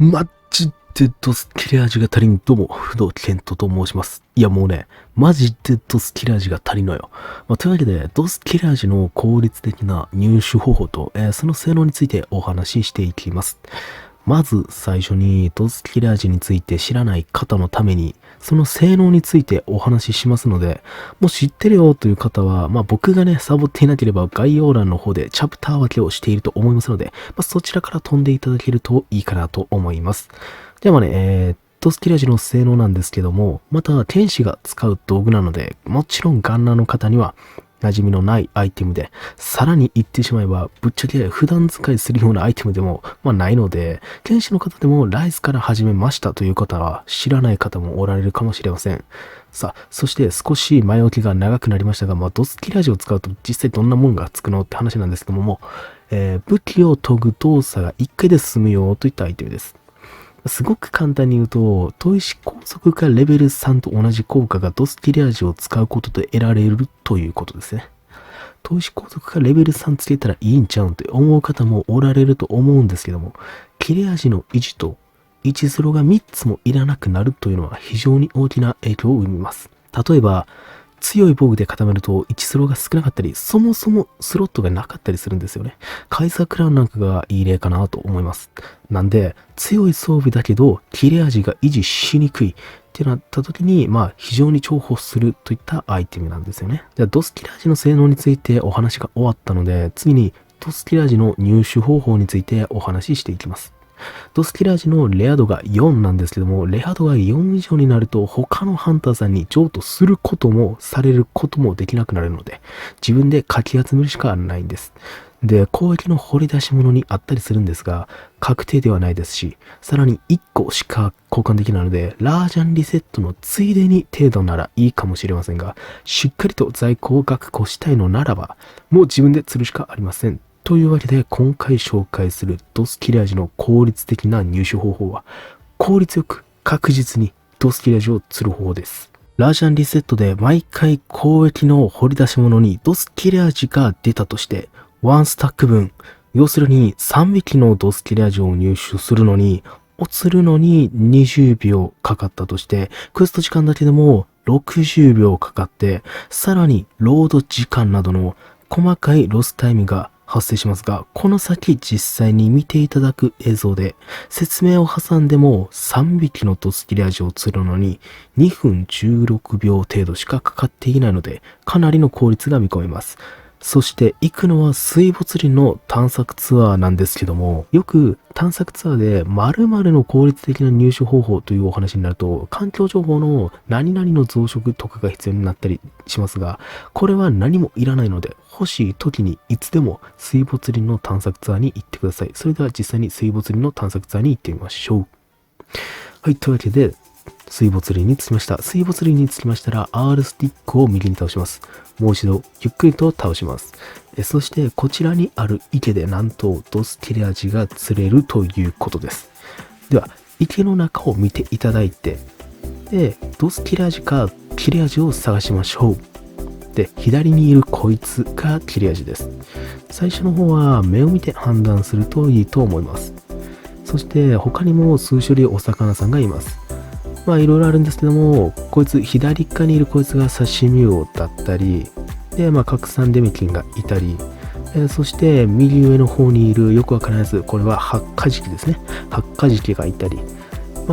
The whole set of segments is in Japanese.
マジでドス切れ味が足りん。どうも、不動ケントと申します。いやもうね、マジでドス切れ味が足りんのよ。というわけで、ドス切れ味の効率的な入手方法と、その性能についてお話ししていきます。まず最初にドス切れ味について知らない方のために、その性能についてお話ししますので、もう知ってるよという方は、僕がね、サボっていなければ概要欄の方でチャプター分けをしていると思いますので、そちらから飛んでいただけるといいかなと思います。じゃあドス切れ味の性能なんですけども、また天使が使う道具なので、もちろんガンナーの方には馴染みのないアイテムで、さらに言ってしまえば、ぶっちゃけ普段使いするようなアイテムでも、ないので、天使の方でもライスから始めましたという方は知らない方もおられるかもしれません。さあ、そして少し前置きが長くなりましたが、ドス切れ味を使うと実際どんなものがつくのって話なんですけども、武器を研ぐ動作が1回で済むよといったアイテムです。すごく簡単に言うと、砥石高速化レベル3と同じ効果がドス切れ味を使うことで得られるということですね。砥石高速化レベル3つけたらいいんちゃうんって思う方もおられると思うんですけども、切れ味の維持と10が3つもいらなくなるというのは非常に大きな影響を生みます。例えば、強い防具で固めると1スローが少なかったり、そもそもスロットがなかったりするんですよね。カイザークラウンなんかがいい例かなと思います。なんで、強い装備だけど、切れ味が維持しにくいってなった時に、非常に重宝するといったアイテムなんですよね。じゃあ、ドス切れ味の性能についてお話が終わったので、次にドス切れ味の入手方法についてお話ししていきます。ドス切れ味のレア度が4なんですけども、レア度が4以上になると他のハンターさんに譲渡することもされることもできなくなるので、自分でかき集めるしかないんです。で、攻撃の掘り出し物にあったりするんですが、確定ではないですし、さらに1個しか交換できないので、ラージャンリセットのついでに程度ならいいかもしれませんが、しっかりと在庫を確保したいのならば、もう自分で釣るしかありません。というわけで今回紹介するドス切れ味の効率的な入手方法は、効率よく確実にドス切れ味を釣る方法です。ラージャンリセットで毎回攻撃の掘り出し物にドス切れ味が出たとして、1スタック分、要するに3匹のドス切れ味を入手するのに、釣るのに20秒かかったとして、クエスト時間だけでも60秒かかって、さらにロード時間などの細かいロスタイムが発生しますが、この先実際に見ていただく映像で説明を挟んでも3匹のドス切れ味を釣るのに2分16秒程度しかかかっていないので、かなりの効率が見込めます。そして行くのは水没林の探索ツアーなんですけども、よく探索ツアーで〇〇の効率的な入手方法というお話になると、環境情報の何々の増殖とかが必要になったりしますが、これは何もいらないので、欲しい時にいつでも水没林の探索ツアーに行ってください。それでは実際に水没林の探索ツアーに行ってみましょう。はい、というわけで、水没林に着きました。水没林に着きましたら R スティックを右に倒します。もう一度ゆっくりと倒します。そしてこちらにある池でなんとドス切れ味が釣れるということです。では池の中を見ていただいて、でドス切れ味か切れ味を探しましょう。で左にいるこいつが切れ味です。最初の方は目を見て判断するといいと思います。そして他にも数種類お魚さんがいます。いろいろあるんですけども、こいつ左側にいるこいつが刺身魚だったり、で拡散デメキンがいたり、そして右上の方にいるよくわからないやつ、これはハッカジキですね。ハッカジキがいたり、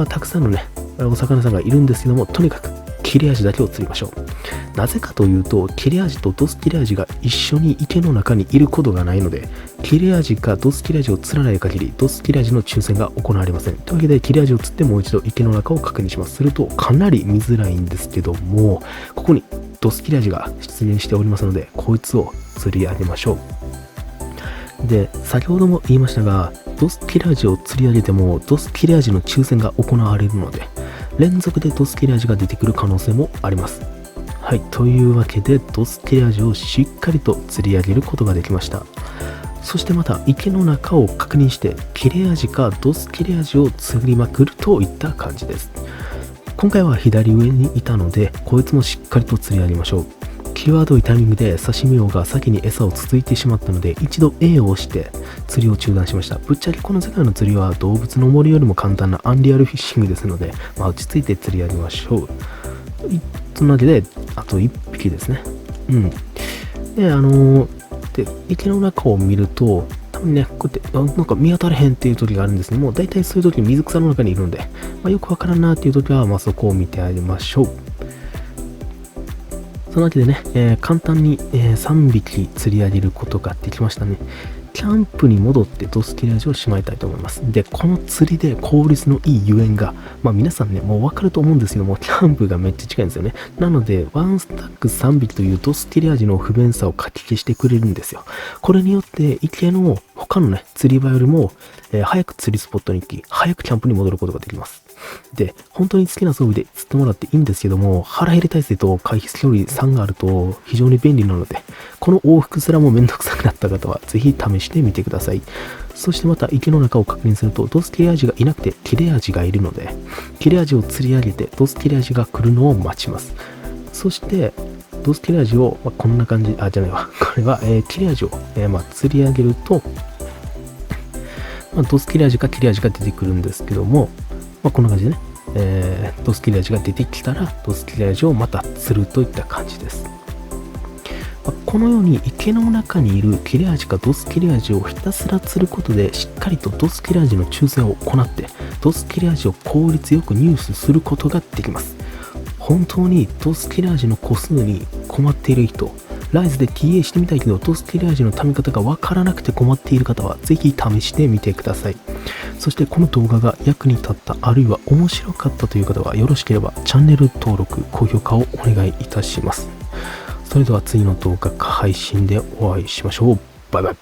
たくさんのねお魚さんがいるんですけども、とにかく切れ味だけを釣りましょう。なぜかというと、切れ味とドス切れ味が一緒に池の中にいることがないので、切れ味かドス切れ味を釣らない限りドス切れ味の抽選が行われません。というわけで切れ味を釣ってもう一度池の中を確認します。するとかなり見づらいんですけども、ここにドス切れ味が出現しておりますので、こいつを釣り上げましょう。で先ほども言いましたが、ドス切れ味を釣り上げてもドス切れ味の抽選が行われるので、連続でドス切れ味が出てくる可能性もあります。はい、というわけでドス切れ味をしっかりと釣り上げることができました。そしてまた池の中を確認して、切れ味かドス切れ味を釣りまくるといった感じです。今回は左上にいたので、こいつもしっかりと釣り上げましょう。際どいタイミングで刺身王が先に餌をつついてしまったので、一度 A を押して釣りを中断しました。ぶっちゃけこの世界の釣りは動物の森よりも簡単なアンリアルフィッシングですので、落ち着いて釣り上げましょう。そんなわけで、あと1匹ですね。で、池の中を見ると、多分ね、こうやって、なんか見当たれへんっていう時があるんですね。もう大体そういう時水草の中にいるんで、よくわからんなっていう時は、そこを見てあげましょう。そのわけでね、簡単に、3匹釣り上げることができましたね。キャンプに戻ってドス切れ味をしまいたいと思います。で、この釣りで効率のいいゆえんが、皆さんね、もうわかると思うんですけども、キャンプがめっちゃ近いんですよね。なので、ワンスタック3匹というドス切れ味の不便さをかき消してくれるんですよ。これによって、池の他のね、釣り場よりも、早く釣りスポットに行き、早くキャンプに戻ることができます。で、本当に好きな装備で釣ってもらっていいんですけども、腹減り体制と回避距離3があると非常に便利なので、この往復すらもめんどくさくなった方はぜひ試してみてください。そしてまた池の中を確認すると、ドス切れ味がいなくて切れ味がいるので、切れ味を釣り上げてドス切れ味が来るのを待ちます。そして、ドス切れ味を、こんな感じ、これは、切れ味を、釣り上げると、ドス切れ味か切れ味が出てくるんですけども、こんな感じでね、ドス切れ味が出てきたら、ドス切れ味をまた釣るといった感じです。このように池の中にいる切れ味かドス切れ味をひたすら釣ることで、しっかりとドス切れ味の抽選を行って、ドス切れ味を効率よく入手することができます。本当にドス切れ味の個数に困っている人、ライズで TA してみたいけど、ドス切れ味の貯め方がわからなくて困っている方は、ぜひ試してみてください。そしてこの動画が役に立った、あるいは面白かったという方は、よろしければチャンネル登録、高評価をお願いいたします。それでは次の動画配信でお会いしましょう。バイバイ。